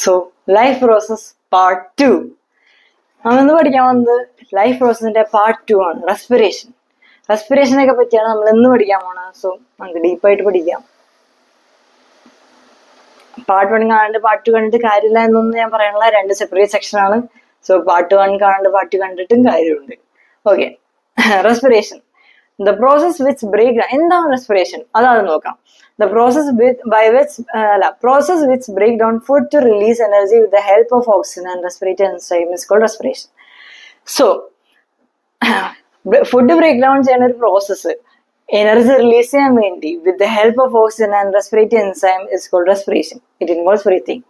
So life process part 2. നമ്മൾ ഇന്ന് പഠിക്കാൻ വന്നത് ലൈഫ് പ്രോസസിന്റെ പാർട്ട് 2 ആണ്, റെസ്പിറേഷൻ. റെസ്പിറേഷനൊക്കെ പറ്റിയാണ് നമ്മൾ ഇന്ന് പഠിക്കാൻ പോണത്. സോ നമുക്ക് ഡീപ്പായിട്ട് പഠിക്കാം. പാർട്ട് 1 കാണാണ്ട് പാർട്ട് 2 കണ്ടിട്ട് കാര്യമില്ല എന്നൊന്നും ഞാൻ പറയാനുള്ള, 2 സെപ്പറേറ്റ് സെക്ഷൻ ആണ്. സോ പാർട്ട് 1 കാണാണ്ട് പാർട്ട് 2 കണ്ടിട്ടും കാര്യമുണ്ട്. Okay, respiration, the process which break. എന്താണ് റെസ്പിറേഷൻ? അതാണ് നോക്കാം. The process which break down food to release energy with the help of oxygen and respiratory enzyme is called respiration. So, food breakdown ചെയ്യുന്ന ഒരു process energy release ചെയ്യാൻ വേണ്ടി with the help of oxygen and respiratory enzyme is called respiration. It involves breathing.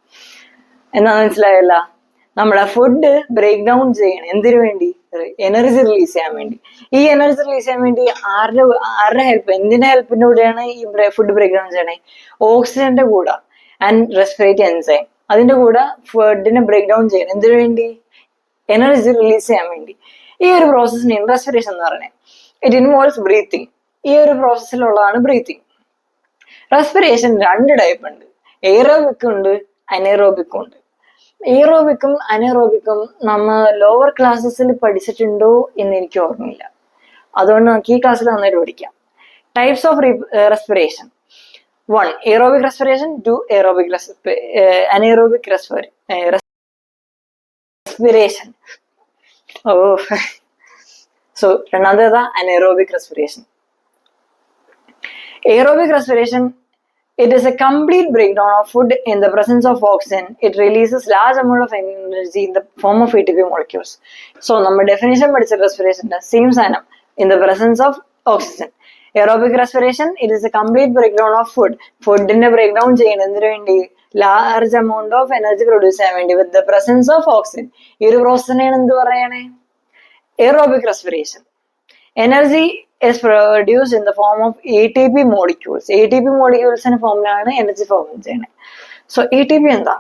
എന്നാന്ന് മനസ്സിലായല്ല? നമ്മളെ food break down ചെയ്യണം എന്തിനു വേണ്ടി? Energy release ചെയ്യാൻ വേണ്ടി. ഈ എനർജി റിലീസ് ചെയ്യാൻ വേണ്ടി ആരുടെ ഹെൽപ്പ്, എന്തിന്റെ ഹെൽപ്പിന്റെ കൂടെയാണ് ഈ ഫുഡ് ബ്രേക്ക് ഡൗൺ ചെയ്യണേ? ഓക്സിജന്റെ കൂടെ ആൻഡ് റെസ്പിറേറ്ററി എൻസൈം, അതിന്റെ കൂടെ ഫുഡിനെ ബ്രേക്ക് ഡൗൺ ചെയ്യണം എന്തിനു വേണ്ടി? എനർജി റിലീസ് ചെയ്യാൻ വേണ്ടി. ഈ ഒരു പ്രോസസ്സിന് റെസ്പിറേഷൻ എന്ന് പറയുന്നത്. It involves breathing. ഈ ഒരു പ്രോസസ്സിലുള്ളതാണ് ബ്രീത്തിങ്. റെസ്പിറേഷൻ 2 ടൈപ്പ് ഉണ്ട്, എയറോബിക് ഉണ്ട്, അനേറോബിക്കും ഉണ്ട്. എയറോബിക്കും അനേറോബിക്കും നമ്മൾ ലോവർ ക്ലാസ്സസിൽ പഠിച്ചിട്ടുണ്ടോ എന്ന് എനിക്ക് ഓർമ്മയില്ല. അതുകൊണ്ട് നമുക്ക് ഈ ക്ലാസ്സിൽ നന്നായിട്ട് പഠിക്കാം. Types of respiration: 1 aerobic respiration, 2 anaerobic respiration. So രണ്ടാമത്തേതാ anaerobic respiration. Aerobic respiration, it is a complete breakdown of food in the presence of oxygen. It releases large amount of energy in the form of ATP molecules. So, നമ്മുടെ definition പഠിച്ച respiration same സാധനം, in the presence of oxygen. Aerobic respiration, it is a complete breakdown of food. ഫുഡിന്റെ breakdown ചെയ്യുന്നത് എന്തിനു വേണ്ടി? large amount of energy produce ചെയ്യാൻ വേണ്ടി with the presence of oxygen. ഈ ഒരു പ്രോസസ്സിനെയാണ് എന്ത് പറയണേ? Aerobic respiration. Energy is produced in the form of ATP molecules. ATP molecules in ഫോമിലാണ് എനർജി ഫോം ചെയ്യുന്നത്. സോ ATP എന്താ?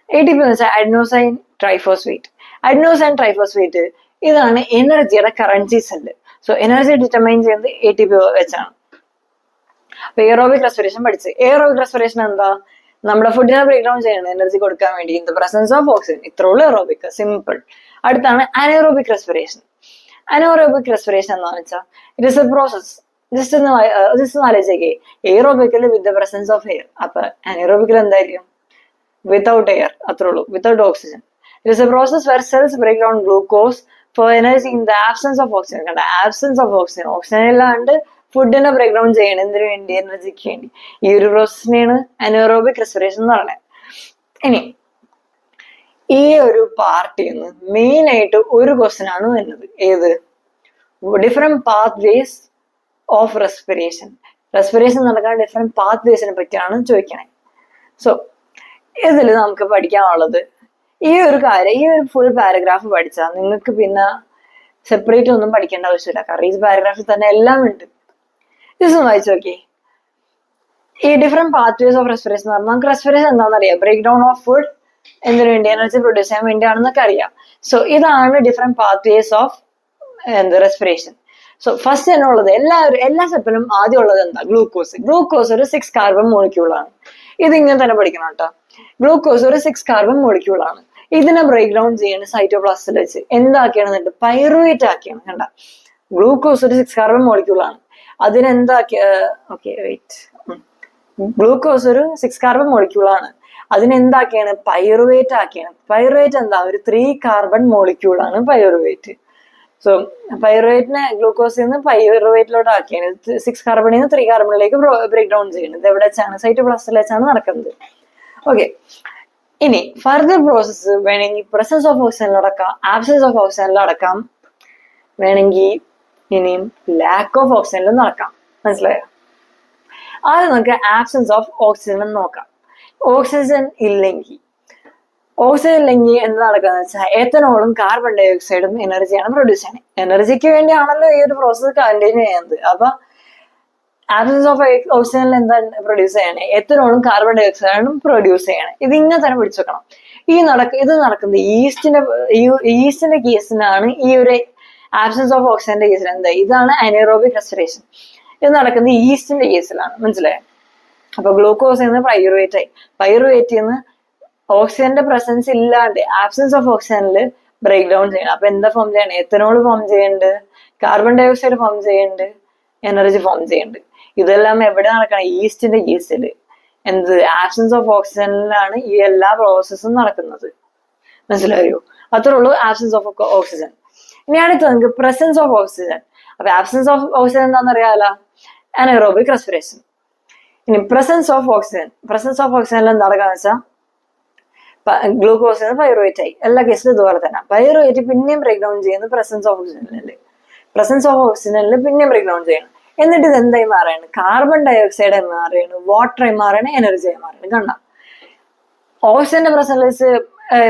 ATP എന്ന് വെച്ചാൽ അഡിനോസൈൻ ട്രൈഫോസ്ഫേറ്റ്. അഡിനോസൈൻ ട്രൈഫോസ്ഫേറ്റ് ഇതാണ് എനർജിയുടെ currency cell. So energy determine ചെയ്യുന്നത് ATP വെച്ചാണ്. അപ്പൊ എയറോബിക് റെസ്പിറേഷൻ പഠിച്ച്. എയറോബിക് റെസ്പിറേഷൻ എന്താ? നമ്മുടെ ഫുഡിനെ ബ്രേക്ക് ഡൗൺ ചെയ്യണം എനർജി കൊടുക്കാൻ വേണ്ടി in the presence of oxygen. ഇത്രയുള്ള എയറോബിക്, സിമ്പിൾ. അടുത്താണ് അനേറോബിക് റെസ്പിറേഷൻ. അനേറോബിക് റെസ്പിറേഷൻ എന്താണെന്ന് വെച്ചാൽ it is a process. Just ഒന്ന് ആലോചിച്ചേ, എയറോബിക്കല് with the presence of air. അപ്പൊ അനേറോബിക്കൽ എന്തായിരിക്കും? വിത്തൗട്ട് എയർ, അത്രേ ഉള്ളൂ, without oxygen. It is a process where cells break down glucose for energy in the absence of oxygen. കണ്ട, ആബ്സെൻസ് ഓഫ് ഓക്സിജൻ, ഓക്സിജൻ ഇല്ലാണ്ട് ഫുഡിനെ ബ്രേക്ക് ഡൗൺ ചെയ്യണം എന്തിനു വേണ്ടി? എനർജിക്ക് വേണ്ടി. ഈ ഒരു പ്രോസസ്സിനെയാണ് അനേറോബിക് റെസ്പിറേഷൻ എന്ന് പറയുന്നത്. ഇനി ഈ ഒരു പാർട്ടിൽ നിന്ന് മെയിൻ ആയിട്ട് ഒരു ക്വസ്റ്റ്യൻ ആണ് വരുന്നത്. ഏത്? Different path ways of respiration. Respiration നടക്കാൻ ഡിഫറെന്റ് പാത്ത് വേസിനെ പറ്റിയാണ് ചോദിക്കണേ. സോ ഇതിൽ നമുക്ക് പഠിക്കാനുള്ളത് ഈ ഒരു കാര്യം, ഈ ഒരു ഫുൾ പാരഗ്രാഫ് പഠിച്ചാൽ നിങ്ങൾക്ക് പിന്നെ സെപ്പറേറ്റ് ഒന്നും പഠിക്കേണ്ട ആവശ്യമില്ല. കാരണം ഈ പാരഗ്രാഫിൽ തന്നെ എല്ലാം ഉണ്ട്. ഇത് വായിച്ചു നോക്കി. ഈ different path ways of respiration എന്ന് പറഞ്ഞാൽ നമുക്ക് റെസ്പിറേഷൻ എന്താണെന്ന് അറിയാം. ബ്രേക്ക് ഡൗൺ ഓഫ് ഫുഡ് എന്തിനു വേണ്ടി? എനർജി പ്രൊഡ്യൂസ് ചെയ്യാൻ വേണ്ടിയാണെന്നൊക്കെ അറിയാം. സോ ഇതാണ് different path ways of respiration. So first തന്നെ ഉള്ളത് എല്ലാ സ്റ്റെപ്പിലും ആദ്യം ഉള്ളത് എന്താ? ഗ്ലൂക്കോസ്. ഗ്ലൂക്കോസ് ഒരു 6 കാർബൺ മോളിക്യൂളാണ്. ഇത് ഇങ്ങനെ തന്നെ പഠിക്കണം കേട്ടോ. ഗ്ലൂക്കോസ് ഒരു 6 കാർബൺ മോളിക്യൂളാണ്. ഇതിനെ ബ്രേക്ക് ഡൗൺ ചെയ്യണം സൈറ്റോപ്ലാസ്റ്റിൽ വെച്ച്. എന്താക്കിയാണെന്നിട്ട് പൈറുവേറ്റ് ആക്കിയാണ്. കണ്ട, ഗ്ലൂക്കോസ് ഒരു 6 കാർബൺ മോളിക്യൂളാണ്. അതിനെന്താക്കിയ ഗ്ലൂക്കോസ് ഒരു 6 കാർബൺ മോളിക്യൂളാണ്. അതിനെന്താക്കിയാണ്? പൈറുവേറ്റ് ആക്കിയാണ്. പൈറുവേറ്റ് എന്താ? ഒരു 3 കാർബൺ മോളിക്യൂളാണ് പൈറുവേറ്റ്. സോ പൈറുവേറ്റിനെ ഗ്ലൂക്കോസിൽ നിന്ന് പൈറുവേറ്റിലോട്ട് ആക്കിയാണ്. 6 കാർബണിൽ നിന്ന് 3 കാർബണിലേക്ക് ബ്രേക്ക് ഡൗൺ ചെയ്യുന്നത്. ഇത് എവിടെ വെച്ചാണ്? സൈറ്റോപ്ലാസ്റ്റിൽ വെച്ചാണ് നടക്കുന്നത്. ഓക്കെ, ഇനി ഫർദർ പ്രോസസ്സ് വേണമെങ്കിൽ പ്രസൻസ് ഓഫ് ഓക്സിജനിൽ അടക്കാം, ആബ്സെൻസ് ഓഫ് ഓക്സിജനിൽ അടക്കാം, വേണമെങ്കിൽ ഇനിയും ലാക്ക് ഓഫ് ഓക്സിജനിലും നടക്കാം. മനസ്സിലായോ? ആദ്യം നമുക്ക് ആബ്സെൻസ് ഓഫ് ഓക്സിജൻ നോക്കാം. ഓക്സിജൻ ഇല്ലെങ്കിൽ എന്താ നടക്കുക വെച്ചാൽ എത്തനോളും കാർബൺ ഡൈ ഓക്സൈഡും എനർജിയാണ് പ്രൊഡ്യൂസ് ചെയ്യണത്. എനർജിക്ക് വേണ്ടിയാണല്ലോ ഈ ഒരു പ്രോസസ്സ് കണ്ടിന്യൂ ചെയ്യുന്നത്. അപ്പൊ ആബ്സെൻസ് ഓഫ് ഓക്സിജനിൽ എന്താ പ്രൊഡ്യൂസ് ചെയ്യണേ? എത്തനോളും കാർബൺ ഡൈ ഓക്സൈഡും പ്രൊഡ്യൂസ് ചെയ്യണേ. ഇത് ഇങ്ങനെ തന്നെ പിടിച്ചു വെക്കണം. ഇത് നടക്കുന്നത് ഈസ്റ്റിന്റെ കേസിനാണ്. ഈ ഒരു ആബ്സെൻസ് ഓഫ് ഓക്സിജന്റെ കേസിൽ എന്താ? ഇതാണ് അനേറോബിക് റെസ്പിറേഷൻ. ഇത് നടക്കുന്നത് ഈസ്റ്റിന്റെ കേസിലാണ്. മനസ്സിലായോ? അപ്പൊ ഗ്ലൂക്കോസ് എന്ന് പൈറുവേറ്റ് ആയി. പൈറുവേറ്റ് നിന്ന് ഓക്സിജന്റെ പ്രസൻസ് ഇല്ലാണ്ട് ആബ്സെൻസ് ഓഫ് ഓക്സിജനിൽ ബ്രേക്ക് ഡൗൺ ചെയ്യണം. അപ്പൊ എന്താ ഫോം ചെയ്യണം? എത്തനോൾ ഫോം ചെയ്യുന്നുണ്ട്, കാർബൺ ഡൈ ഓക്സൈഡ് ഫോം ചെയ്യുന്നുണ്ട്, എനർജി ഫോം ചെയ്യുന്നുണ്ട്. ഇതെല്ലാം എവിടെ നടക്കണം? ഈസ്റ്റിന്റെ കേസിൽ എന്ത് ആബ്സെൻസ് ഓഫ് ഓക്സിജനിലാണ് ഈ എല്ലാ പ്രോസസ്സും നടക്കുന്നത്. മനസ്സിലായോ? അത്രേ ഉള്ളൂ ആബ്സെൻസ് ഓഫ് ഓക്സിജൻ. ഇനി അടുത്ത് നമുക്ക് പ്രസൻസ് ഓഫ് ഓക്സിജൻ. അപ്പൊ ആബ്സെൻസ് ഓഫ് ഓക്സിജൻ എന്താണെന്ന് അറിയാലോ, അനറോബിക് റെസ്പിറേഷൻ. ഇനി presence of oxygen. Presence of ഓക്സിജനിൽ എന്താ നടക്കാന്ന് വെച്ചാൽ ഗ്ലൂക്കോസ് പൈറുവേറ്റ് ആയി. എല്ലാ കേസിലും ഇതുപോലെ തന്നെ പൈറുവേറ്റ് പിന്നെയും ബ്രേക്ക് ഡൗൺ ചെയ്യുന്നത് പ്രസൻസ് ഓഫ് ഓക്സിജനിൽ. പ്രസൻസ് ഓഫ് ഓക്സിജനിൽ പിന്നെയും ബ്രേക്ക് ഡൗൺ ചെയ്യണം. എന്നിട്ട് ഇത് എന്തായി മാറുകയാണ്? കാർബൺ ഡൈ ഓക്സൈഡ് ആയി മാറുകയാണ്, വാട്ടറായി മാറുകയാണ്, എനർജി ആയി മാറുകയാണ്. കണ്ട ഓക്സിജന്റെ പ്രസൻസ്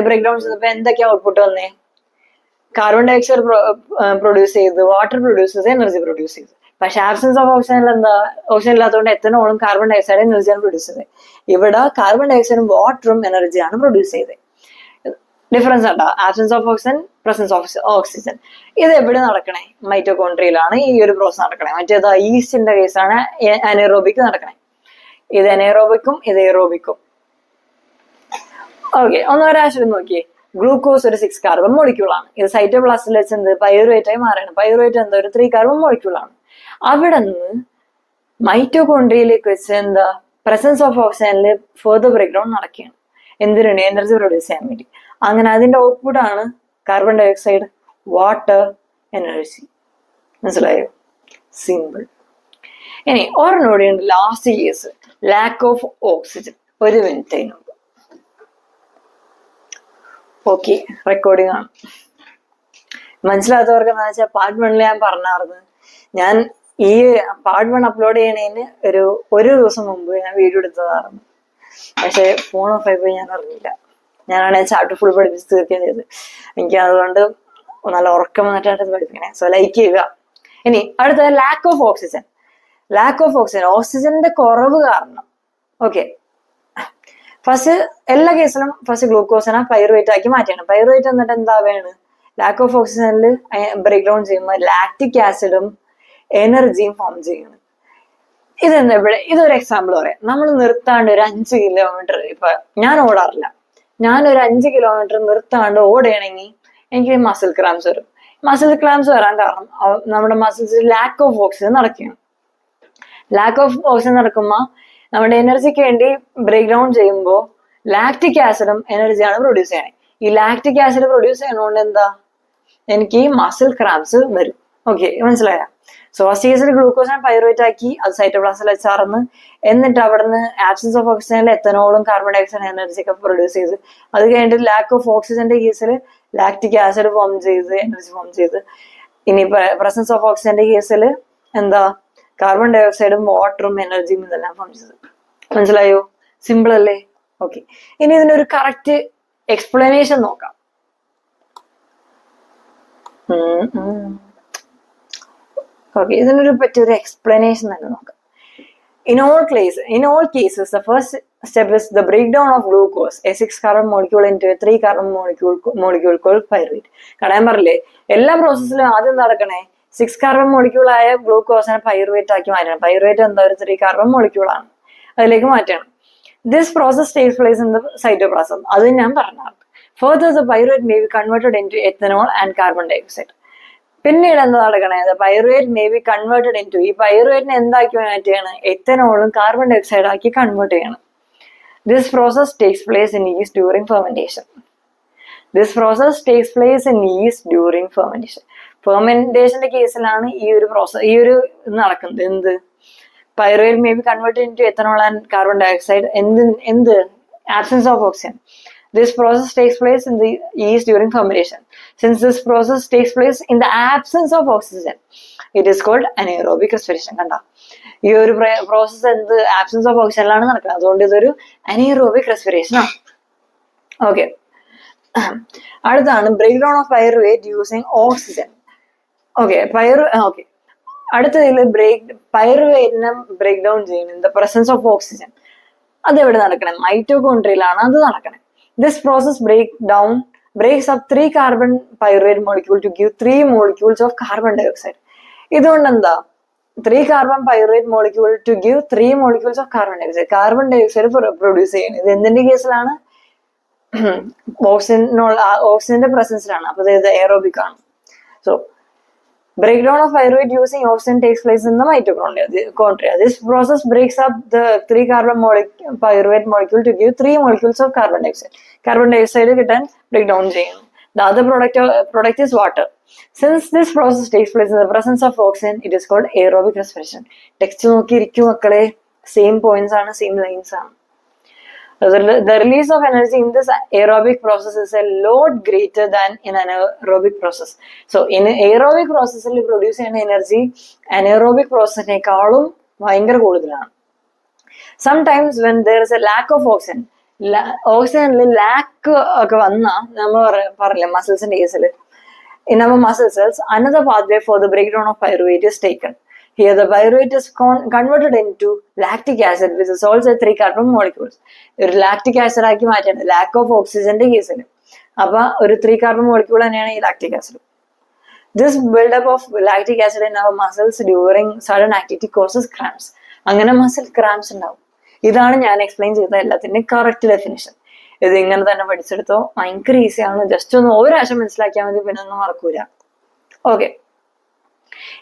ബ്രേക്ക് ഡൗൺ ചെയ്തപ്പോ എന്തൊക്കെയാ ഔട്ട്പുട്ട് വന്നേ? കാർബൺ ഡൈ ഓക്സൈഡ് പ്രൊഡ്യൂസ് ചെയ്ത്, വാട്ടർ പ്രൊഡ്യൂസ് ചെയ്ത്, എനർജി പ്രൊഡ്യൂസ് ചെയ്ത്. പക്ഷെ ആബ്സെൻസ് ഓഫ് ഓക്സിജനിൽ എന്താ? ഓക്സിജൻ ഇല്ലാത്തതുകൊണ്ട് എത്തനോളും കാർബൺ ഡൈ ഓക്സൈഡ് എനർജിയാണ് പ്രൊഡ്യൂസ് ചെയ്തത്. ഇവിടെ കാർബൺ ഡൈ ഓക്സൈഡും വാട്ടറും എനർജിയാണ് പ്രൊഡ്യൂസ് ചെയ്തത്. ഡിഫറൻസ് ഉണ്ടോ? Absence of oxygen, presence of oxygen. ഇത് എവിടെ നടക്കണേ? മൈറ്റോകോൺട്രിയയിലാണ് ഈ ഒരു പ്രോസസ് നടക്കണേ. മറ്റേത് ഈസ്റ്റിന്റെ കേസാണ് അനേറോബിക് നടക്കണേ. ഇത് അനേറോബിക്കും ഇത് എയറോബിക്കും. ഓക്കെ, ഒരാശയം നോക്കിയേ. ഗ്ലൂക്കോസ് ഒരു 6 കാർബൺ മോളിക്യൂൾ ആണ്. ഇത് സൈറ്റോപ്ലാസ്റ്റിൽ വെച്ച് എന്ത് പൈറുവേറ്റ് ആയി മാറാണ്. പൈറുവേറ്റ് എന്താ? ഒരു 3 കാർബൺ മോളിക്യൂൾ ആണ്. അവിടെ നിന്ന് മൈറ്റോകോൺട്രിയയിലേക്ക് വെച്ച് എന്താ പ്രസൻസ് ഓഫ് ഓക്സിജനിൽ ഫെർദർ ബ്രേക്ക് ഡൗൺ നടക്കുകയാണ്. എന്തിനാണ്? എനർജി പ്രൊഡ്യൂസ് ചെയ്യാൻ വേണ്ടി. അങ്ങനെ അതിന്റെ ഔട്ട്പുട്ട് ആണ് carbon dioxide, water, energy. മനസ്സിലായോ? സിമ്പിൾ. ഇനി ഒരെണ്ണോടെയുണ്ട് last case, lack of oxygen. 1 minute അതിനുണ്ട്. ഓക്കെ, റെക്കോർഡിംഗ് ആണ്. മനസ്സിലാത്തവർക്ക് എന്താ വെച്ചാൽ പാർട്ട് 1 ഞാൻ പറഞ്ഞായിരുന്നു. ഞാൻ ഈ പാർട്ട് 1 അപ്ലോഡ് ചെയ്യണതിന് ഒരു ദിവസം മുമ്പ് ഞാൻ വീഡിയോ എടുത്തതായിരുന്നു. പക്ഷെ ഫോൺ ഓഫ് ആയിപ്പോയി, ഞാൻ അറിഞ്ഞില്ല. ഞാനാണ് ചാപ്റ്റർ ഫുൾ പഠിപ്പിച്ച് തീർക്കുകയും ചെയ്തത്. എനിക്ക് അതുകൊണ്ട് നല്ല ഉറക്കം വന്നിട്ടാണ് പഠിപ്പിക്കണേ. സോ ലൈക്ക് ചെയ്യുക. ഇനി അടുത്ത lakh of oxygen. Lakh of oxygen, ഓക്സിജന്റെ കുറവ് കാരണം. ഓക്കെ, ഫസ്റ്റ് എല്ലാ കേസിലും ഫസ്റ്റ് ഗ്ലൂക്കോസിനെ പൈറുവേറ്റ് ആക്കി മാറ്റണം. പൈറുവേറ്റ് എന്നിട്ട് എന്താവേണ്? ലാക്ക് ഓഫ് ഓക്സിജനിൽ ബ്രേക്ക് ഡൗൺ ചെയ്യുമ്പോൾ ലാക്റ്റിക് ആസിഡും എനർജിയും ഫോം ചെയ്യണം. ഇതെന്താ ഇവിടെ? ഇതൊരു എക്സാമ്പിൾ പറയാം. നമ്മൾ നിർത്താണ്ട് ഒരു 5 കിലോമീറ്റർ, ഇപ്പൊ ഞാൻ ഓടാറില്ല, ഞാനൊരു 5 കിലോമീറ്റർ നിർത്താണ്ട് ഓടുകയാണെങ്കിൽ എനിക്ക് മസിൽ ക്രാംസ് വരും. മസിൽ ക്രാംസ് വരാൻ കാരണം നമ്മുടെ മസിൽസ് ലാക്ക് ഓഫ് ഓക്സിജൻ നടക്കുകയാണ്. ലാക്ക് ഓഫ് ഓക്സിജൻ നടക്കുമ്പോൾ നമ്മുടെ എനർജിക്ക് വേണ്ടി ബ്രേക്ക് ഡൗൺ ചെയ്യുമ്പോൾ ലാക്റ്റിക് ആസിഡും എനർജിയാണ് പ്രൊഡ്യൂസ് ചെയ്യണേ. ഈ ലാക്റ്റിക് ആസിഡ് പ്രൊഡ്യൂസ് ചെയ്യുന്നതുകൊണ്ട് എന്താ? എനിക്ക് മസിൽ ക്രാംസ് വരും. ഓക്കെ, മനസ്സിലായ? സോ ഫസ്റ്റ് കേസിൽ ഗ്ലൂക്കോസിനെ പൈറുവേറ്റ് ആക്കി അത് സൈറ്റോപ്ലാസ്റ്റിൽ വെച്ചാർന്ന്. എന്നിട്ട് അവിടുന്ന് ആബ്സെൻസ് ഓഫ് ഓക്സിജനിൽ എത്തനോളും കാർബൺ ഡൈ ഓക്സൈഡ് എനർജി ഒക്കെ പ്രൊഡ്യൂസ് ചെയ്ത്, അത് കഴിഞ്ഞിട്ട് ലാക്ക് ഓഫ് ഓക്സിജന്റെ കേസിൽ ലാക്റ്റിക് ആസിഡ് ഫോം ചെയ്ത് എനർജി ഫോം ചെയ്ത്. ഇനി പ്രസൻസ് ഓഫ് ഓക്സിജന്റെ കേസിൽ എന്താ? കാർബൺ ഡൈ ഓക്സൈഡും വാട്ടറും എനർജിയും ഇതെല്ലാം ഫോം ചെയ്തത്. മനസ്സിലായോ? സിമ്പിൾ അല്ലേ? ഓക്കെ, ഇനി ഇതിനൊരു കറക്റ്റ് എക്സ്പ്ലനേഷൻ നോക്കാം. ഓക്കെ, ഇതിനൊരു പറ്റിയൊരു എക്സ്പ്ലനേഷൻ തന്നെ നോക്കാം. In all cases, the first step is the breakdown of glucose, a 6 carbon molecule into a 3 carbon molecule called pyruvate. കടയാൻ പറഞ്ഞില്ലേ, എല്ലാ പ്രോസസ്സിലും ആദ്യം നടക്കണേ 6 കാർബൺ മോളിക്യൂൾ ആയ ഗ്ലൂക്കോസിനെ പൈറുവേറ്റ് ആക്കി മാറ്റണം. പൈറുവേറ്റ് എന്താ? ഒരു 3 കാർബൺ മോളിക്യൂൾ ആണ്, അതിലേക്ക് മാറ്റണം. This process takes place in the cytoplasm. അത് ഞാൻ പറഞ്ഞാണ്. Further, the pyruvate may be converted into ethanol and carbon dioxide. പിന്നീട് എന്താ നടക്കണേ? Pyruvate may be converted into, ഈ പൈറുവേറ്റിനെ എന്താക്കി മാറ്റിയാണ്? എത്തനോളും കാർബൺ ഡൈ ഓക്സൈഡ് ആക്കി കൺവേർട്ട് ചെയ്യണം. This process takes place in yeast during fermentation. ഫെർമെന്റേഷന്റെ കേസിലാണ് ഈ ഒരു നടക്കുന്നത്. എന്ത്? Pyruvate may be converted into ethanol and carbon dioxide. എന്ത്? Absence of oxygen. This process takes place in the yeast during fermentation. Since this process takes place in the absence of oxygen, it is called anaerobic respiration. കണ്ട, ഈ ഒരു process എന്ത്? Absence of ഓക്സിജനിലാണ് നടക്കുന്നത്. അതുകൊണ്ട് ഇതൊരു anaerobic respiration ആണ്. Okay, അടുത്താണ് break down of pyruvate using oxygen. Okay, അടുത്തതിൽ പൈറുവേറ്റിനെ ബ്രേക്ക് ഡൗൺ ചെയ്യുന്നത് in the presence of oxygen. അതെവിടെ നടക്കണം? മൈറ്റോകോൺട്രിയയിലാണ് അത് നടക്കണം. This process breaks up 3 carbon pyruvate molecule to give 3 molecules of carbon dioxide. ഇതുകൊണ്ട് എന്താ? 3 carbon pyruvate molecule to give 3 molecules of carbon dioxide. Carbon dioxide produce ചെയ്യുന്നത്. ഇത് എന്തിന്റെ കേസിലാണ്? ഓക്സിജന്റെ പ്രസൻസിലാണ്. അപ്പൊ ഇത് എയറോബിക് ആണ്. So breakdown of pyruvate using oxygen takes place in the mitochondria. This process breaks up the 3-carbon pyruvate molecule to give 3 molecules of carbon dioxide. Carbon dioxide കിട്ടാൻ breakdown ചെയ്യുന്നു. The other product is water. Since this process takes place in the presence of oxygen, it is called aerobic respiration. Text നോക്കിയിരിക്കും മക്കളെ, same points ആണ്, same lines ആണ്. The release of energy in this aerobic process is a lot greater than in an anaerobic process. So in aerobic process il produce ചെയ്യുന്ന energy anaerobic process നേക്കാളും ഭയങ്കര കൂടുതലാണ്. Sometimes when there is a lack of oxygen, oxygen lack ഒക്കെ വന്നാ നമ്മൾ പറയില്ലേ മസിൽസിന്റെ കേസിൽ, in our muscle cells another pathway for the breakdown of pyruvate is taken. Here the pyruvate is converted into lactic acid, which is also 3 carbon molecules. ഒരു lactic acid ആക്കി മാറ്റാണ് lakh of ഓക്സിജന്റെ കേസിൽ. അപ്പൊ ഒരു 3 carbon molecule തന്നെയാണ് ഈ lactic acid. This buildup of lactic acid in our muscles during sudden activity causes cramps. അങ്ങനെ muscle cramps ഉണ്ടാവും. ഇതാണ് ഞാൻ എക്സ്പ്ലെയിൻ ചെയ്ത എല്ലാത്തിന്റെയും കറക്റ്റ് ഡെഫിനിഷൻ. ഇത് ഇങ്ങനെ തന്നെ പഠിച്ചെടുത്തോ, ഭയങ്കര ഈസിയാണ്. ജസ്റ്റ് ഒന്ന് ഒരാഴ്ച മനസ്സിലാക്കിയാൽ മതി, പിന്നെ ഒന്നും മറക്കൂല. ഓക്കെ,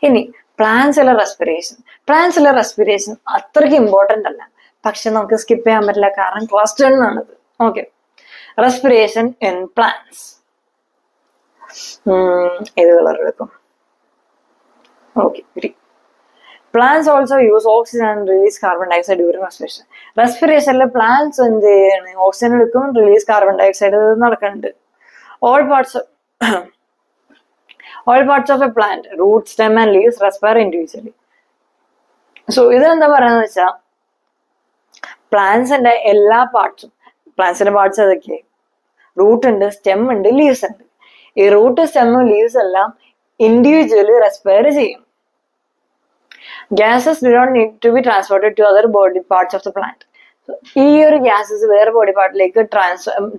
ഇനി plant seller respiration. Plant seller respiration അത്രയ്ക്ക് ഇമ്പോർട്ടന്റ് അല്ല, പക്ഷെ നമുക്ക് സ്കിപ്പ് ചെയ്യാൻ പറ്റില്ല, കാരണം ക്ലാസ് 10 ആണിത്. Okay, respiration in plants. ഏത് കളർ എടുക്കും? Okay, green. Plants also use oxygen and release carbon dioxide during respiration. റെസ്പിറേഷനിൽ പ്ലാന്റ്സ് എന്ത് ചെയ്യാണ്? ഓക്സിജൻ എടുക്കും, റിലീസ് കാർബൺ ഡയോക്സൈഡ് നടക്കുന്നുണ്ട്. All parts of a plant, root, stem and leaves respire individually. So ഇതെന്താ പറയാന്ന് വെച്ചാ, പ്ലാന്റ്സിന്റെ എല്ലാ പാർട്സും, പ്ലാന്റ്സിന്റെ പാർട്സ് ഏതൊക്കെ? റൂട്ട് ഉണ്ട്, സ്റ്റെം ഉണ്ട്, ലീവ്സ് ഉണ്ട്. ഈ റൂട്ട്, സ്റ്റെമ്മും ലീവ്സ് എല്ലാം ഇൻഡിവിജ്വലി റെസ്പയർ ചെയ്യും. Gases do not need to be transported to other body parts of the plant. ഈ ഒരു ഗ്യാസസ് വേറെ ബോഡി പാർട്ടിലേക്ക്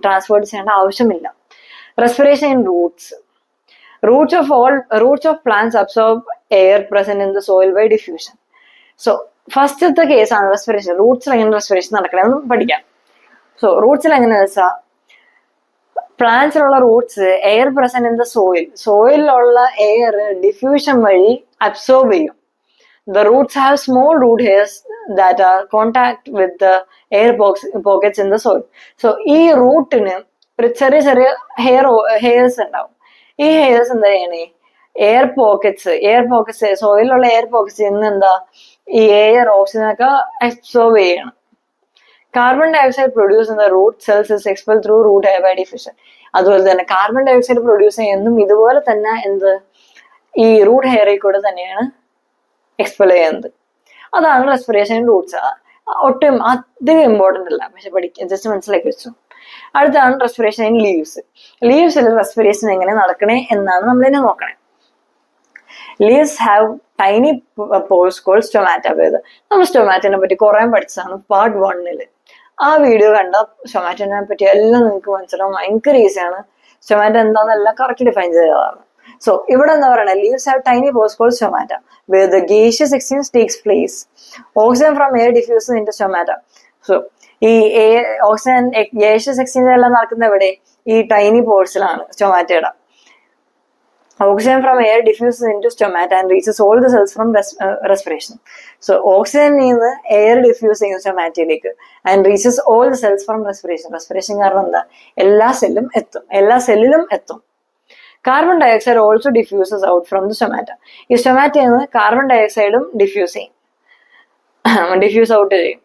ട്രാൻസ്പോർട്ട് ചെയ്യേണ്ട ആവശ്യമില്ല. Respiration in Roots. Roots of plants absorb air present in the soil by diffusion. So ഫസ്റ്റത്തെ കേസാണ് respiration. റൂട്ട്സിൽ എങ്ങനെ respiration നടക്കണമെന്ന് പഠിക്കാം. സോ റൂട്ട്സിൽ എങ്ങനെയാണെന്ന് വെച്ചാൽ, പ്ലാന്റ്സിലുള്ള roots air present in the സോയിലുള്ള എയർ ഡിഫ്യൂഷൻ വഴി അബ്സോർബ് ചെയ്യും. The roots have small root hairs that are contact with the air pockets in the soil. So ഈ റൂട്ടിന് ഒരു ചെറിയ ചെറിയ ഹെയർസ് ഉണ്ടാവും. ഈ ഹെയർസ് എന്താ ചെയ്യണേ? എയർ പോക്കറ്റ്സ് സോയിലുള്ള എയർ പോക്കറ്റ്സ് നിന്ന് എന്താ ഈ എയർ ഓക്സിജൻ ഒക്കെ അബ്സോർബ് ചെയ്യണം. Carbon dioxide produce in the root cells is expelled through root air by diffusion. അതുപോലെ തന്നെ കാർബൺ ഡയോക്സൈഡ് പ്രൊഡ്യൂസ് ചെയ്യുന്നതും ഇതുപോലെ തന്നെ ഈ റൂട്ട് ഹെയറിൽ കൂടെ തന്നെയാണ് എക്സ്പെൽ ചെയ്യുന്നത്. അതാണ് റെസ്പിറേഷൻ ഇൻ റൂട്ട്സ്. ഒട്ടും അധികം ഇമ്പോർട്ടന്റ് അല്ല, പക്ഷെ പഠിക്കാൻ ജസ്റ്റ് മനസ്സിലാക്കി വെച്ചു. അടുത്താണ് റെസ്പിറേഷൻ ഇൻ ലീവ്സ്. ലീവ്സിൽ റെസ്പിറേഷൻ എങ്ങനെ നടക്കണേ എന്നാണ് നമ്മൾ ഇനി നോക്കണേ. Leaves have tiny pores called stomata. നമ്മൾ സ്റ്റൊമാറ്റോനെ പറ്റി കുറെ പഠിച്ചതാണ് പാർട്ട് 1. ആ വീഡിയോ കണ്ട സ്റ്റൊമാറ്റോനെ പറ്റി എല്ലാം നിങ്ങൾക്ക് മനസ്സിലാവും. ഭയങ്കര ഈസിയാണ്. സ്റ്റൊമാറ്റോ എന്താണെന്നെല്ലാം കറക്റ്റ് ഡിഫൈൻ ചെയ്തതാണ്. So ഇവിടെ എന്താ പറയണേ? Leaves have tiny pores called stomata where the gaseous exchange takes place. Oxygen from air diffuses into stomata. So ഈ ഓക്സിജൻ gaseous exchange എല്ലാം നടക്കുന്ന എവിടെ? ഈ tiny പോർസിലാണ്, സ്റ്റൊമാറ്റയുടെ. Oxygen from air diffuses into stomata and reaches all the cells from respiration. So oxygen നിന്ന് air diffuse ചെയ്യുന്ന സ്റ്റൊമാറ്റയിലേക്ക് and reaches all the cells from respiration. Respiration കാരണം എന്താ? എല്ലാ സെല്ലിലും എത്തും. Carbon dioxide also diffuses out from the stomata. ഈ സ്റ്റൊമാറ്റയിൽ നിന്ന് carbon ഡയോക്സൈഡും diffuse out ചെയ്യും.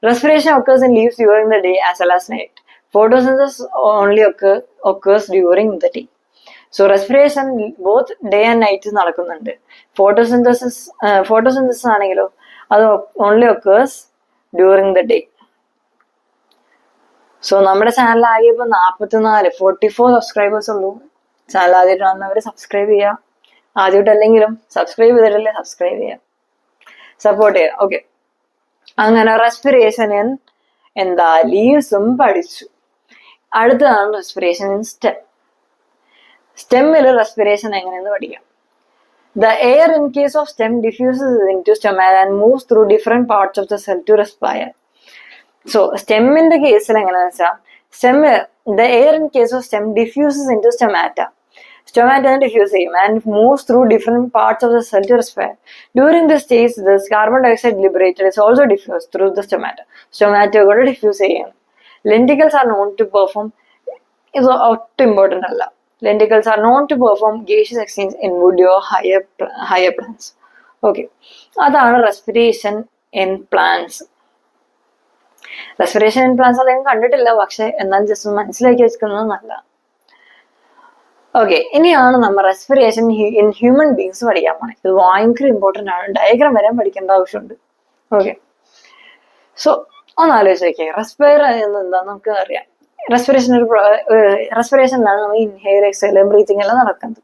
Respiration occurs in leaves during the day as well as night. Photosynthesis only occurs during the day. So respiration both day and night നടക്കുന്നുണ്ട്. Photosynthesis ആണെങ്കിലോ അത് only occurs during the day. So നമ്മുടെ channel ആകെ ഇപ്പൊ 44 subscribers ഉള്ളൂ. Channel ആദ്യമായിട്ട് കാണുന്നവര് subscribe ചെയ്യുക. ആദ്യമായിട്ടല്ലെങ്കിലും subscribe ചെയ്തിട്ടല്ലേ subscribe ചെയ്യുക, സപ്പോർട്ട് ചെയ്യുക. ഓക്കെ, അങ്ങനെ റെസ്പിറേഷൻ എന്താ ലീവ്സും പഠിച്ചു. അടുത്തതാണ് റെസ്പിറേഷൻ ഇൻ സ്റ്റെം. സ്റ്റെമ്മിൽ റെസ്പിറേഷൻ എങ്ങനെയെന്ന് പഠിക്കാം. The air in case of stem diffuses into stomata and moves through different parts of the cell to respire. So സ്റ്റെമ്മിന്റെ കേസിൽ എങ്ങനെയാന്ന് വെച്ചാൽ, The air in case of stem diffuses into stomata. Stomata diffuse and moves through different parts of the cell to respire. During this stage, this carbon dioxide liberated is also diffused through the stomata. Stomata got diffuse. Lenticles are known to perform. Is important. Lenticles are known to perform gaseous exchange in woody or higher plants. Okay, that's respiration in plants. Respiration in plants അധികം കണ്ടിട്ടില്ല, പക്ഷെ എന്നാൽ just മനസ്സിലാക്കി വെക്കുന്നത് നല്ല. Okay, ഇനിയാണ് നമ്മൾ respiration in human beings പഠിക്കാൻ പോണേ. ഇത് ഭയങ്കര ഇമ്പോർട്ടൻ്റ് ആണ്, ഡയഗ്രാം വരെ പഠിക്കേണ്ട ആവശ്യമുണ്ട്. ഓക്കെ, സോ ഒന്ന് ആലോചിച്ച് നോക്കിയേ, റെസ്പയർ എന്താ നമുക്ക് അറിയാം. റെസ്പിറേഷനിലാണ് നമ്മൾ ഇൻഹെയിൽ എക്സെയിൽ ബ്രീത്തിങ് എല്ലാം നടക്കുന്നത്.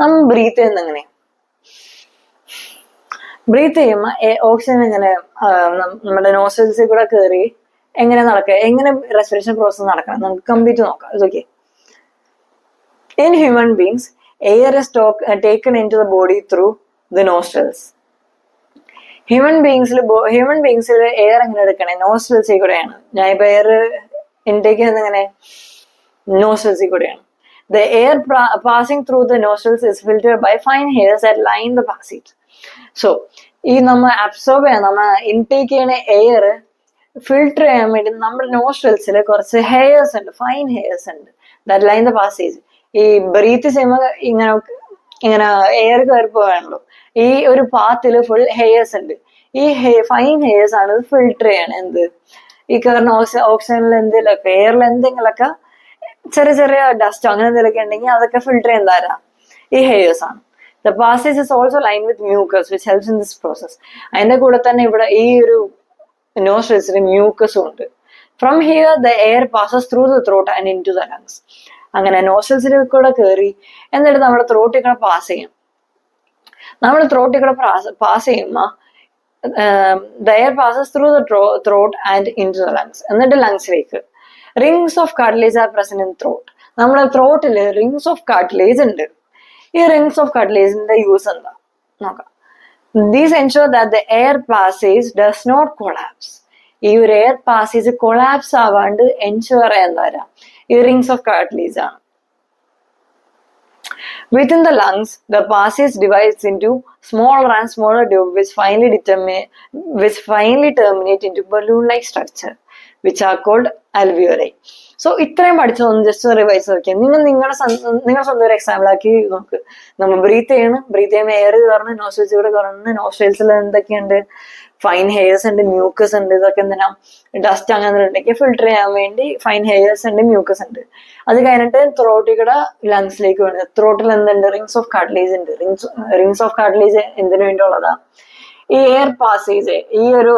നമ്മൾ ബ്രീത്ത് ചെയ്യുന്നത് എങ്ങനെയാണ്? ബ്രീത്ത് ചെയ്യുമ്പോൾ ഓക്സിജൻ എങ്ങനെ നമ്മുടെ നോസ്ട്രിൽസിൽ കൂടെ കയറി എങ്ങനെ നടക്കുക, എങ്ങനെ റെസ്പിറേഷൻ പ്രോസസ് നടക്കണം നമുക്ക് കംപ്ലീറ്റ് നോക്കാം. ഇതൊക്കെ in human beings, air is taken into the body through the nostrils. Human beings air എങ്ങനെ എടുക്കണേ? നോസ്ട്രിൽസിൽ കൂടെയാണ്. ഞാൻ ഇപ്പൊ എയർ ഇൻടേക്ക് ചെയ്യുന്നത് എങ്ങനെ? നോസ്ട്രിൽസിൽ കൂടെയാണ്. The air passing through the nostrils is filtered by fine hairs that line the passage. So ഈ നമ്മൾ അബ്സോർബ് ചെയ്യാൻ, നമ്മൾ ഇൻടേക്ക് ചെയ്യുന്ന എയർ ഫിൽട്ടർ ചെയ്യാൻ വേണ്ടി നമ്മുടെ നോസ്ട്രിൽസിൽ കുറച്ച് ഹെയർസ് ഉണ്ട്, ഫൈൻ ഹെയർസ് ഉണ്ട്, ദാറ്റ് ലൈൻ ദ പാസേജ്. ഈ ബ്രീത്ത് ചെയ്യുമ്പോൾ ഇങ്ങനെ എയർ കയറി പോകാണല്ലോ, ഈ ഒരു പാത്തില് ഫുൾ ഹെയർസ് ഉണ്ട്. ഈ ഫൈൻ ഹെയർസ് ആണ് ഇത് ഫിൽട്ടർ ചെയ്യണം. എന്ത് ഈ കയറുന്ന ഓക്സിജനിൽ എന്തെങ്കിലുമൊക്കെ, എയറിൽ എന്തെങ്കിലുമൊക്കെ ചെറിയ ചെറിയ ഡസ്റ്റ് അങ്ങനെ എന്തെങ്കിലുമൊക്കെ ഉണ്ടെങ്കിൽ അതൊക്കെ ഫിൽട്ടർ ചെയ്യുന്നതാരാ? ഈ ഹെയർസ് ആണ്. The passage is also lined with mucus which helps in this process. അതിന്റെ കൂടെ തന്നെ ഇവിടെ ഈ ഒരു നോസ്ട്രിൽസിൽ മ്യൂക്കസും ഉണ്ട്. From here the air passes through the throat and into the lungs. അങ്ങനെ നോസ്ട്രിൽസിൽ കൂടെ കയറി എന്നിട്ട് നമ്മുടെ ത്രോട്ടിൽ കൂടെ പാസ് ചെയ്യും. നമ്മുടെ ത്രോട്ടിൽ കൂടെ പാസ് ചെയ്യുമ്പോൾ the air passes through the throat and into the lungs. എന്നിട്ട് ലങ്സിലേക്ക്. Rings of cartilage are present in throat. നമ്മുടെ ത്രോട്ടിൽ rings of cartilage ഉണ്ട്. ഈ റിങ്സ് ഓഫ് കാർട്ടിലേജിന്റെ യൂസ് എന്താ നോക്കാം. These ensure that the air passage does not collapse. ഈ ഒരു air passage collapse ആവാണ്ട് ensure ചെയ്യാൻ തരാം ഈ റിങ്സ് ഓഫ് കാർട്ടിലേജ് ആണ്. Within the lungs, the passage divides into smaller and smaller tubes which finally terminate into balloon-like structure, which are called alveoli. So ഇത്രയും പഠിച്ചതൊന്ന് just revise നോക്കിയാൽ നിങ്ങളുടെ സ്വന്തം ഒരു എക്സാമ്പിൾ ആക്കി നോക്ക്. നമ്മൾ ബ്രീത്ത് ചെയ്യുമ്പോൾ എയർ കയറണം, നോസ്ട്രിൽസ് കൂടെ കയറണം. നോസ്ട്രിൽസിൽ എന്തൊക്കെയുണ്ട്? ഫൈൻ ഹെയർസ് ഉണ്ട്, മ്യൂക്കസ് ഉണ്ട്. ഇതൊക്കെ എന്തിനാ? ഡസ്റ്റ് അങ്ങനെ ഉണ്ടെങ്കിൽ ഫിൽട്ടർ ചെയ്യാൻ വേണ്ടി ഫൈൻ ഹെയർസ് ഉണ്ട്, മ്യൂക്കസ് ഉണ്ട്. അത് കഴിഞ്ഞിട്ട് ത്രോട്ടിൽ കൂടെ ലങ്സിലേക്ക് വേണ്ടത്. ത്രോട്ടിൽ എന്തുണ്ട്? റിങ്സ് ഓഫ് കാർട്ടിലേജ് ഉണ്ട്. റിങ്സ് ഓഫ് കാർട്ടിലേജ് എന്തിനു വേണ്ടിയുള്ളതാ? ഈ എയർ പാസേജ്, ഈ ഒരു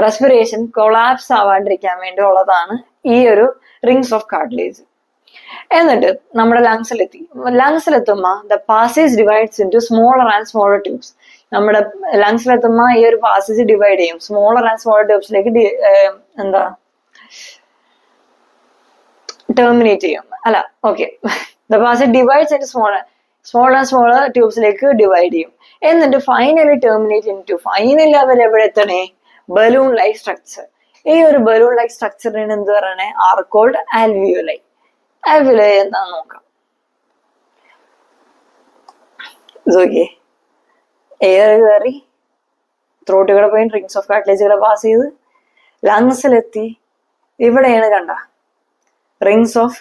റെസ്പിറേഷൻ കൊളാപ്സ് ആവാണ്ടിരിക്കാൻ വേണ്ടി ഉള്ളതാണ് ഈ ഒരു റിങ്സ് ഓഫ് കാർട്ടിലേജ്. എന്നിട്ട് നമ്മുടെ ലങ്സിലെത്തുമ്പോ the passage divides into smaller and smaller tubes. നമ്മുടെ ലങ്സിലെത്തുമ്പോ ഈ ഒരു പാസേജ് ഡിവൈഡ് ചെയ്യും, സ്മോളർ ആൻഡ് സ്മോളർ ട്യൂബ്സിലേക്ക് ടെർമിനേറ്റ് ചെയ്യും. അല്ല, okay, the passage divides into smaller and smaller ട്യൂബ്സിലേക്ക് ഡിവൈഡ് ചെയ്യും. എന്നിട്ട് ഫൈനലി ടെർമിനേറ്റ് ഇൻടു, ഫൈനലി അവർ എവിടെ എത്തണേ? Balloon like structure. ഈ ഒരു ബലൂൺ ലൈക്ക് സ്ട്രക്ചറിന് എന്ത് പറയണേ? Are called alveoli. ആൽവിയോലൈ എന്താന്ന് നോക്കാം. ഇതൊക്കെ എയർ കയറി ത്രോട്ടിൽ കൂടെ പോയി റിങ്സ് ഓഫ് കാർട്ടിലേജ് കൂടെ പാസ് ചെയ്ത് ലങ്സിലെത്തി. ഇവിടെയാണ് കണ്ട റിങ്സ് ഓഫ്,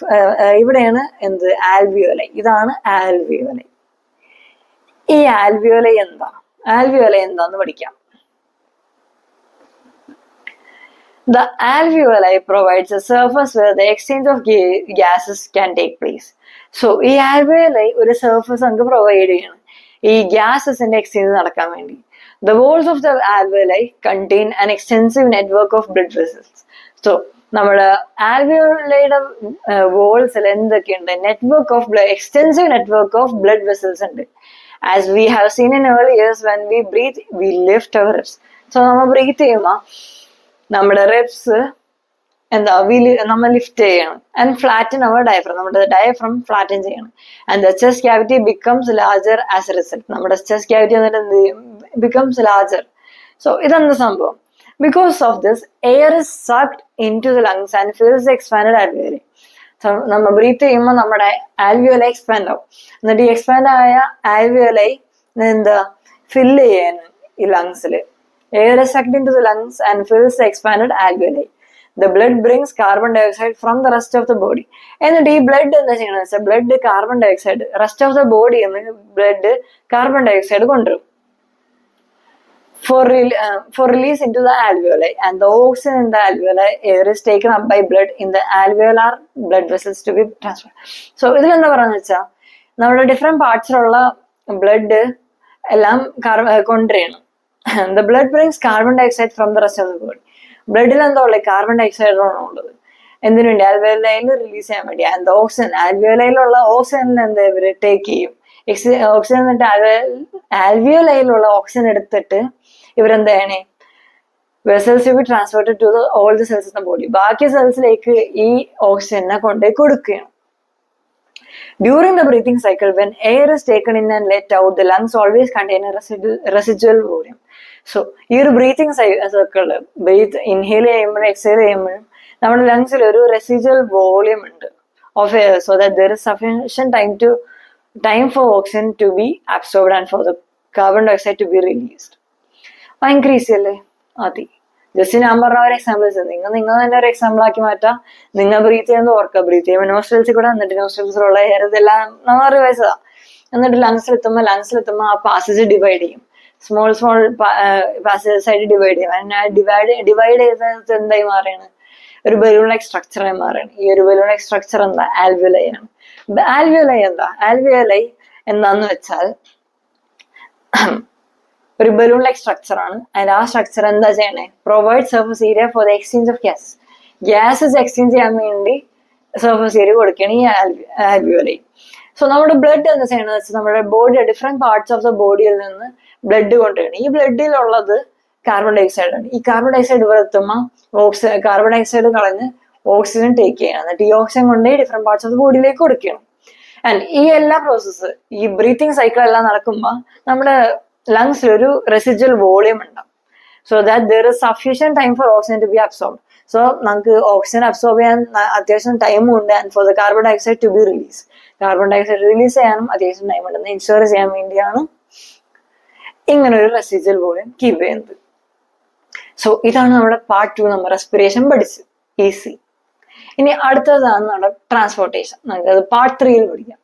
ഇവിടെയാണ് എന്ത്? ആൽവിയോലൈ. ഇതാണ് ആൽവിയോലൈ. ഈ ആൽവിയോലൈ എന്താന്ന് പഠിക്കാം. The alveoli provides a surface where the exchange of gases can take place. So, ഈ alveoli ഒരു surface നമുക്ക് പ്രൊവൈഡ് ചെയ്യണം ഈ ഗ്യാസസിന്റെ എക്സ്ചേഞ്ച് നടക്കാൻ വേണ്ടി. The walls of the alveoli contain an extensive network of blood vessels. So, നമ്മുടെ ആൽവിയോലയുടെ വോൾസിൽ എന്തൊക്കെയുണ്ട്? extensive network of blood vessels ഉണ്ട്. As we have seen in early years, when we breathe, we lift our ribs. So, നമ്മൾ breath ചെയ്യുമ്പോൾ നമ്മുടെ ribs നമ്മൾ lift ചെയ്യണം. And flatten our diaphragm, നമ്മുടെ diaphragm flatten ചെയ്യണം. And the chest cavity becomes larger as A result. നമ്മുടെ chest cavity എന്നിട്ട് എന്ത് ചെയ്യും? Becomes larger. സോ ഇതെന്താ സംഭവം? Because of this, air is sucked into the lungs and fills the expanded alveoli. So, നമ്മൾ breath ചെയ്യുമ്പോൾ നമ്മുടെ ആൽവിയോലൈ എക്സ്പാൻഡ് ആവും. എന്നിട്ട് ഈ എക്സ്പാൻഡ് ആയ ആൽവിയോലൈ എന്താ ഫില്ല് ചെയ്യാൻ ഈ ലങ്സിൽ. Air is sucked into the lungs and fills the expanded alveoli. The blood brings carbon dioxide from the rest of the body. എന്നിട്ട് ഈ ബ്ലഡ് എന്താ ചെയ്യണമെന്ന് വെച്ചാൽ blood carbon dioxide rest of the body എന്ന് blood carbon dioxide കൊണ്ടുവരും for release into the alveoli, and the oxygen in the alveoli air is taken up by blood in the alveolar blood vessels to be transferred. So ഇതിൽ എന്താ പറയുന്നത് വെച്ചാൽ നമ്മുടെ different പാർട്സിലുള്ള blood എല്ലാം കൊണ്ടുവരണം. The blood brings carbon dioxide from the rest of the body. ബ്ലഡിൽ എന്താ ഉള്ളത്? കാർബൺ ഡയോക്സൈഡ് ആണ് ഉള്ളത്. എന്തിനു വേണ്ടി? ആൽവിയോലയിൽ റിലീസ് ചെയ്യാൻ വേണ്ടി. ആൻഡ് ഓക്സിജൻ ആൽവിയോലയിലുള്ള ഓക്സിജനിൽ എന്താ ഇവര് ടേക്ക് ചെയ്യും. ഓക്സിജൻ എന്നിട്ട് ആൽവിയോലയിലുള്ള ഓക്സിജൻ എടുത്തിട്ട് ഇവരെന്താ ചെയ്യണേ? Vessels to be transported to all the cells in the body. ബാക്കി സെൽസിലേക്ക് ഈ ഓക്സിജനെ കൊണ്ടുപോയി കൊടുക്കുകയാണ്. During the breathing cycle, when air is taken in and let out, the lungs always contain a residual volume. So, ഈ ഒരു breathing circle breath inhale ചെയ്യുമ്പോഴും exhale ചെയ്യുമ്പോഴും നമ്മുടെ ലങ്സിൽ ഒരു റെസിജ്വൽ വോളിയം ഉണ്ട് of air, so that there is sufficient time for oxygen to be absorbed and for the carbon dioxide to be released. ഭയങ്കര easy അല്ലേ? അതി ജസ്റ്റ് ഞാൻ പറഞ്ഞ ഒരു എക്സാമ്പിൾസ് നിങ്ങൾ തന്നെ ഒരു എക്സാമ്പിൾ ആക്കി മാറ്റാം. നിങ്ങൾ ബ്രീത്ത് ചെയ്യുന്നത് ഓർക്കുക. ബ്രീത്ത് ചെയ്യുമ്പോൾ നോസ്ട്രൽസിൽ കൂടെ എന്നിട്ട് നോസ്ട്രൽസിലുള്ള എയർ ഇതെല്ലാം നമ്മൾ റിവൈസതാ. എന്നിട്ട് ലങ്സിലെത്തുമ്പോൾ ആ പാസേജ് ഡിവൈഡ് ചെയ്യും. സ്മോൾ പാസേജസ് ആയിട്ട് ഡിവൈഡ് ചെയ്യും. ഡിവൈഡ് ചെയ്തത് എന്തായി മാറിയാണ്? ഒരു ബലൂൺ ലൈക്ക് സ്ട്രക്ചറായി മാറിയാണ്. ഈ ഒരു ബലൂൺ ലൈക്ക് സ്ട്രക്ചർ എന്താ? ആൽവിയോലൈ ആണ്. ആൽവിയോലൈ എന്താ? ആൽവിയോലൈ എന്താന്ന് വെച്ചാൽ ഒരു ബലൂൺ ലൈക്ക് സ്ട്രക്ചർ ആണ്. ആൻഡ് ആ സ്ട്രക്ചർ എന്താ ചെയ്യണേ? Provide surface area for the exchange of gases exchange ചെയ്യാൻ വേണ്ടി സർഫസ് ഏരിയ കൊടുക്കുകയാണ് ഈ ആൽവിയോലൈ. സോ നമ്മുടെ ബ്ലഡ് എന്താ ചെയ്യണമെന്ന് വെച്ചാൽ നമ്മുടെ body different parts of the ബോഡിയിൽ നിന്ന് ബ്ലഡ് കൊണ്ടുവരണം. ഈ ബ്ലഡിലുള്ളത് കാർബൺ ഡയോക്സൈഡ് ആണ്. ഈ കാർബൺ ഡയോക്സൈഡ് ഇവിടെ എത്തുമ്പോൾ കാർബൺ ഡയോക്സൈഡ് കളഞ്ഞ് ഓക്സിജൻ ടേക്ക് ചെയ്യണം. എന്നിട്ട് ഈ ഓക്സിജൻ കൊണ്ടുപോയി ഡിഫറെന്റ് പാർട്സ് ഓഫ് ദ ബോഡിയിലേക്ക് കൊടുക്കണം. ആൻഡ് ഈ എല്ലാ പ്രോസസ്സ് ഈ ബ്രീത്തിങ് സൈക്കിൾ എല്ലാം നടക്കുമ്പോൾ നമ്മുടെ ലങ്സിൽ ഒരു റെസിജ്വൽ വോളിയം ഉണ്ടാവും. So that there is sufficient time for oxygen to be absorb. So നമുക്ക് ഓക്സിജൻ അബ്സോർബ് ചെയ്യാൻ അത്യാവശ്യം ടൈമും ഉണ്ട്. And for the carbon dioxide to be release. Carbon dioxide release ചെയ്യാനും അത്യാവശ്യം ടൈം ഉണ്ടെന്ന് ഇൻഷുർ ചെയ്യാൻ വേണ്ടിയാണ് ഇങ്ങനെ ഒരു റെസിജ്വൽ വോളിയം കീപ്പ് ചെയ്യുന്നത്. സോ ഇതാണ് നമ്മുടെ പാർട്ട് 2. നമ്മൾ റെസ്പിറേഷൻ പഠിച്ചു. ഈസി. ഇനി അടുത്തതാണ് നമ്മുടെ ട്രാൻസ്പോർട്ടേഷൻ. നമുക്കത് പാർട്ട് 3 പഠിക്കാം.